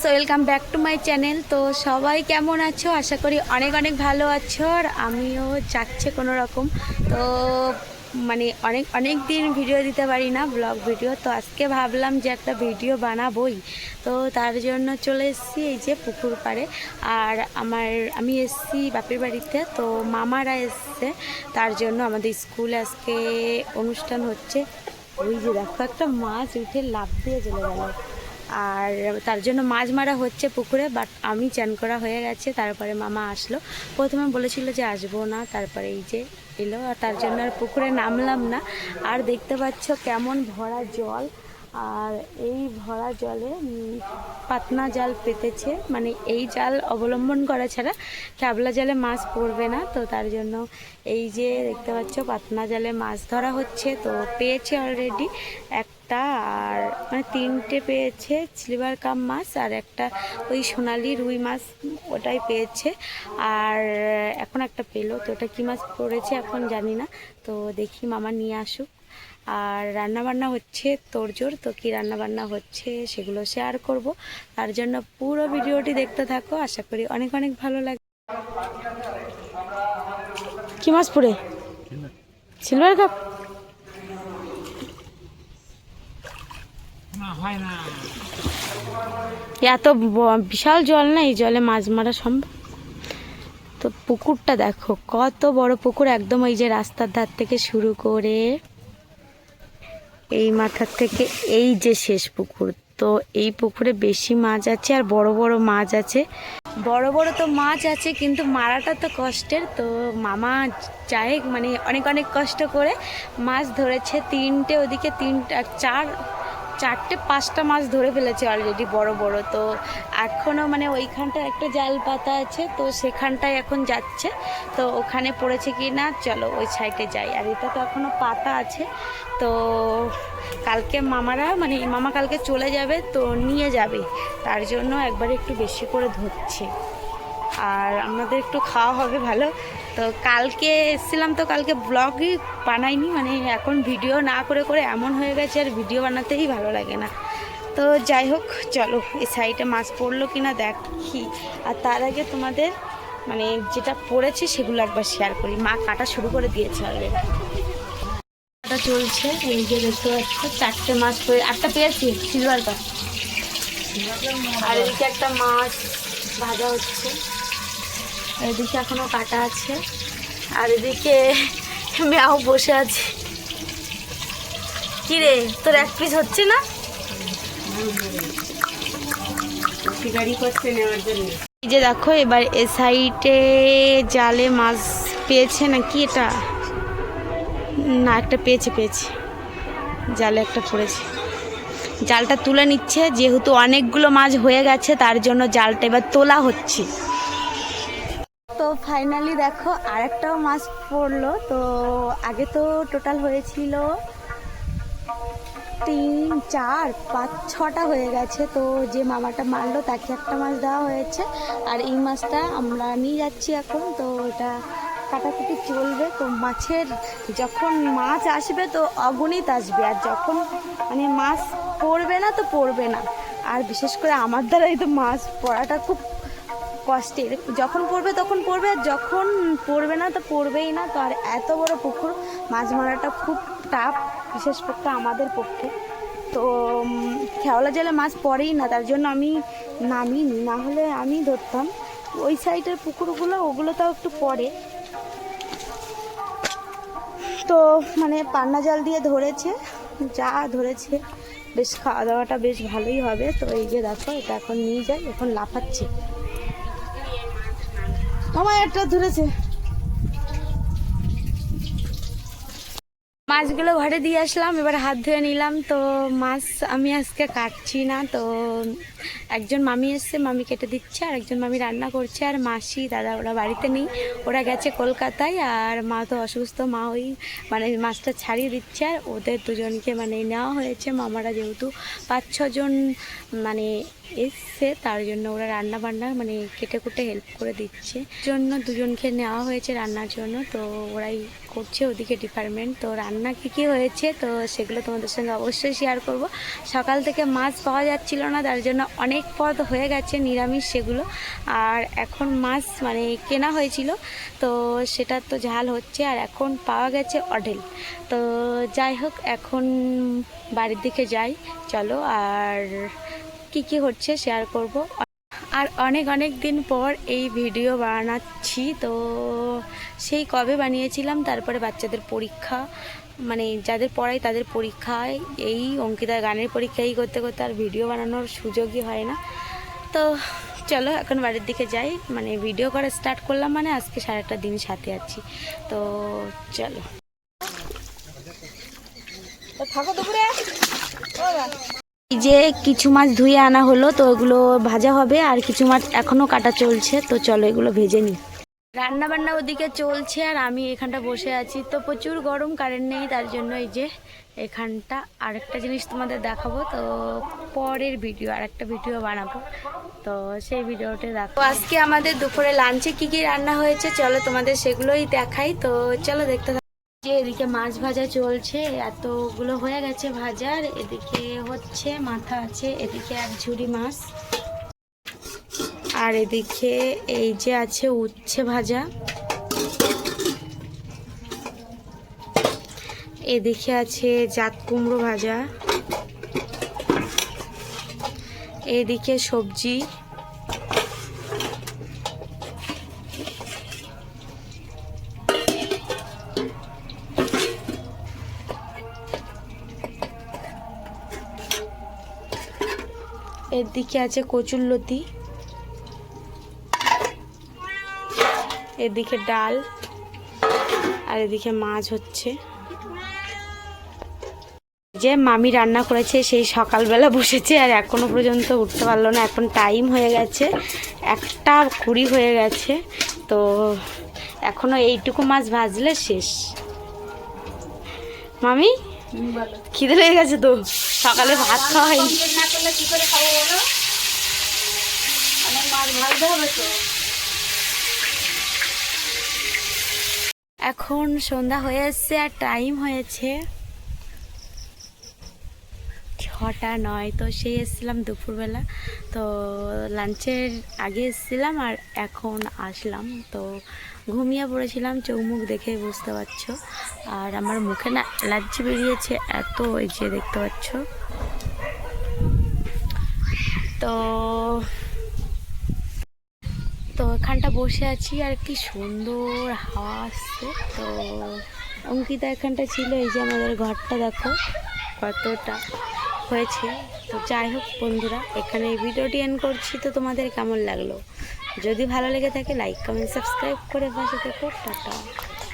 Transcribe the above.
Welcome back to my channel. তো সবাই কেমন আছো? আশা করি অনেক অনেক ভালো আছো। আর আমিও যাচ্ছে কোনো রকম। তো মানে অনেক অনেক দিন ভিডিও দিতে পারি না, ব্লগ ভিডিও। তো আজকে ভাবলাম যে একটা ভিডিও বানাবোই। তো তার জন্য চলে এসেছি এই যে পুকুর পাড়ে। আর আমি এসেছি বাপের বাড়িতে, তো মামারা এসছে। তার জন্য আমাদের স্কুলে আজকে অনুষ্ঠান হচ্ছে। ওই যে দেখো একটা মাছ উঠে লাফ দিয়ে চলে গেল। আর তার জন্য মাছ মারা হচ্ছে পুকুরে। বাট আমি চান করা হয়ে গেছে, তারপরে মামা আসলো। প্রথমে বলেছিল যে আসবো না, তারপরে এই যে এলো। আর তার জন্য আর পুকুরে নামলাম না। আর দেখতে পাচ্ছ কেমন ভরা জল। আর এই ভরা জলে পাতনা জাল পেতেছে, মানে এই জাল অবলম্বন করা ছাড়া ক্যাবলা জালে মাছ পড়বে না। তো তার জন্য এই যে দেখতে পাচ্ছ পাতনা জালে মাছ ধরা হচ্ছে। তো পেয়েছে অলরেডি একটা, আর মানে তিনটে পেয়েছে সিলভার কাপ মাছ, আর একটা ওই সোনালি রুই মাছ ওটাই পেয়েছে। আর এখন একটা পেলো, তো ওটা কী মাছ পড়েছে এখন জানি না। তো দেখি মামা নিয়ে আসুক। আর রান্নাবান্না হচ্ছে তোড়জোড়। তো কী রান্নাবান্না হচ্ছে সেগুলো শেয়ার করব। তার জন্য পুরো ভিডিওটি দেখতে থাকো, আশা করি অনেক অনেক ভালো লাগে। কী মাছ পড়ে? সিলভার কাপ এত বিশাল জল না, এই জলে মাছ মারা সম্ভব? তো পুকুরটা দেখো কত বড় পুকুর, একদম ওই যে রাস্তার ধার থেকে শুরু করে এই মাথার থেকে এই যে শেষ পুকুর। তো এই পুকুরে বেশি মাছ আছে আর বড় বড় মাছ আছে। বড় বড় তো মাছ আছে, কিন্তু মারাটা তো কষ্টের। তো মামা চাই মানে অনেক অনেক কষ্ট করে মাছ ধরেছে। তিনটে ওদিকে চারটে পাঁচটা মাছ ধরে ফেলেছে অলরেডি বড় বড়। তো এখনও মানে ওইখানটা একটা জাল পাতা আছে, তো সেখানটায় এখন যাচ্ছে। তো ওখানে পড়েছে কি না, চলো ওই সাইডে যাই। আর এটা তো এখনও পাতা আছে। তো কালকে মামা কালকে চলে যাবে, তো নিয়ে যাবে। তার জন্য একবারে একটু বেশি করে ধরছে। আর আমাদের একটু খাওয়া হবে ভালো। তো কালকে এসেছিলাম, তো কালকে ব্লগই বানাইনি, মানে এখন ভিডিও না করে করে এমন হয়ে গেছে আর ভিডিও বানাতেই ভালো লাগে না। তো যাই হোক, চলো এই সাইডে মাছ পড়লো কিনা দেখি। আর তার আগে তোমাদের মানে যেটা পড়েছে সেগুলো একবার শেয়ার করি। মা কাটা শুরু করে দিয়েছে অলরেডি, কাটা চলছে। এই যে দেখতে পাচ্ছ চারটে মাছ পড়ে, একটা পেয়েছি সিলভার কাপ। আর এদিকে একটা মাছ ভাজা হচ্ছে, এদিকে এখনো কাটা আছে। আর এদিকে ম্যাও বসে আছে। কি রে, তোর এক পিস হচ্ছে না? এই যে দেখো এবার এ সাইডে জালে মাছ পেয়েছে নাকি, এটা না একটা পেয়েছে জালে একটা পড়েছে। জালটা তুলে নিচ্ছে, যেহেতু অনেকগুলো মাছ হয়ে গেছে তার জন্য জালটা এবার তোলা হচ্ছে। তো ফাইনালি দেখো আরেকটাও মাছ পড়লো। তো আগে তো টোটাল হয়েছিল 3, 4, 5, 6টা হয়ে গেছে। তো যে মামাটা মারলো তাকে একটা মাছ দেওয়া হয়েছে। আর এই মাছটা আমরা নিয়ে যাচ্ছি এখন। তো এটা কাটাকুটি চলবে। তো মাছের যখন মাছ আসবে তো অগণিত আসবে, আর যখন মানে মাছ পড়বে না তো পড়বে না। আর বিশেষ করে আমার দ্বারাই তো মাছ পড়াটা খুব কষ্টের। যখন পড়বে তখন পড়বে, আর যখন পড়বে না তো পড়বেই না। তো আর এত বড় পুকুর, মাছ মারাটা খুব টাফ, বিশেষ করে আমাদের পক্ষে। তো খেওলা জালে মাছ পড়েই না, তার জন্য আমি নামিনি, না হলে আমি ধরতাম। ওই সাইডের পুকুরগুলো ওগুলো তাও একটু পড়ে। তো মানে পান্না জাল দিয়ে ধরেছে, যা ধরেছে বেশ, খাওয়া দাওয়াটা বেশ ভালোই হবে। তো এই যে দেখো এটা এখন নিয়ে যাই, এখন লাফাচ্ছে। আমার একটা ধরেছে। মাছগুলো ঘরে দিয়ে আসলাম, এবার হাত ধুয়ে নিলাম। তো মাছ আমি আজকে কাটছি না। তো একজন মামি এসছে, মামি কেটে দিচ্ছে, আর একজন মামি রান্না করছে। আর মাসি দাদা ওরা বাড়িতে নেই, ওরা গেছে কলকাতায়। আর মা তো অসুস্থ, মা ওই মানে মাছটা ছাড়িয়ে দিচ্ছে। আর ওদের দুজনকে মানে নেওয়া হয়েছে, মামারা যেহেতু 5-6 জন মানে এসছে, তার জন্য ওরা রান্না বান্না মানে কেটে কুটে হেল্প করে দিচ্ছে। জন্য দুজনকে নেওয়া হয়েছে রান্নার জন্য। তো ওরাই করছে ওদিকে ডিপার্টমেন্ট। তো রান্না কী হয়েছে তো সেগুলো তোমাদের সঙ্গে অবশ্যই শেয়ার করব। সকাল থেকে মাছ পাওয়া যাচ্ছিল না, তার জন্য অনেক পদ হয়ে গেছে নিরামিষ সেগুলো। আর এখন মাছ মানে কেনা হয়েছিল, তো সেটা তো ঝাল হচ্ছে। আর এখন পাওয়া গেছে অঢেল। তো যাই হোক, এখন বাড়ির দিকে যাই চলো, আর কি হচ্ছে শেয়ার করব। আর অনেক দিন পর এই ভিডিও বানাচ্ছি। তো সেই কবে বানিয়েছিলাম, তারপরে বাচ্চাদের পরীক্ষা, মানে যাদের পড়াই তাদের পরীক্ষায়, এই অঙ্কিতার গানের পরীক্ষা এই করতে করতে আর ভিডিও বানানোর সুযোগই হয় না। তো চলো এখন বাড়ির দিকে যাই, মানে ভিডিও করা স্টার্ট করলাম মানে আজকে সারাটা দিন সাথে আছি। তো চলো থাকো দুপুরে। এই যে কিছু মাছ ধুয়ে আনা হলো, তো ওগুলো ভাজা হবে, আর কিছু মাছ এখনও কাটা চলছে। তো চলো এগুলো ভেজে নিই। রান্না বান্না ওদিকে চলছে আর আমি এখানটা বসে আছি। তো প্রচুর গরম, কারেন্ট নেই, তার জন্য এই যে এখানটা আরেকটা জিনিস তোমাদের দেখাবো। তো পরের ভিডিও আরেকটা ভিডিও বানাবো, তো সেই ভিডিওটা দেখো। আজকে আমাদের দুপুরে লাঞ্চে কি রান্না হয়েছে চলো তোমাদের সেগুলোই দেখাই। তো চলো দেখতে থাকো। যে এদিকে মাছ ভাজা চলছে, এতগুলো হয়ে গেছে ভাজার। এদিকে হচ্ছে মাথা আছে, এদিকে এক ঝুড়ি মাছ, আর এদিকে এই যে আছে উচ্ছে ভাজা, এদিকে আছে জাত কুমড়ো ভাজা, এদিকে সবজি, এদিকে আছে কচুরলতি, এদিকে ডাল, আর এদিকে মাছ হচ্ছে। যে মামি রান্না করেছে সেই সকালবেলা বসেছে আর এখনো পর্যন্ত উঠতে পারলো না। এখন টাইম হয়ে গেছে 1:20 হয়ে গেছে। তো এখনো এইটুকু মাছ ভাজলে শেষ। মামি খিদে লেগে গেছে, তো সকালে ভাত খাওয়া হয়নি। এখন সন্ধ্যা হয়ে এসছে আর টাইম হয়েছে 6:09। তো সেই এসেছিলাম দুপুরবেলা, তো লাঞ্চের আগে এসেছিলাম আর এখন আসলাম। তো ঘুমিয়ে পড়েছিলাম, চৌমুখ দেখে বুঝতে পারছো। আর আমার মুখে না অ্যালার্জি বেরিয়েছে এত, এই যে দেখতে পাচ্ছ। তো এখানটা বসে আছি আর কি সুন্দর হাওয়া আসছে। তো অঙ্কিতা এখানটা ছিল, এই যে আমাদের ঘরটা দেখো কতটা হয়েছে। তো যাই হোক বন্ধুরা, এখানে এই ভিডিওটি এন্ড করছি। তো তোমাদের কেমন লাগলো? যদি ভালো লেগে থাকে লাইক কমেন্ট সাবস্ক্রাইব করে পাশে থেকো। টাটা।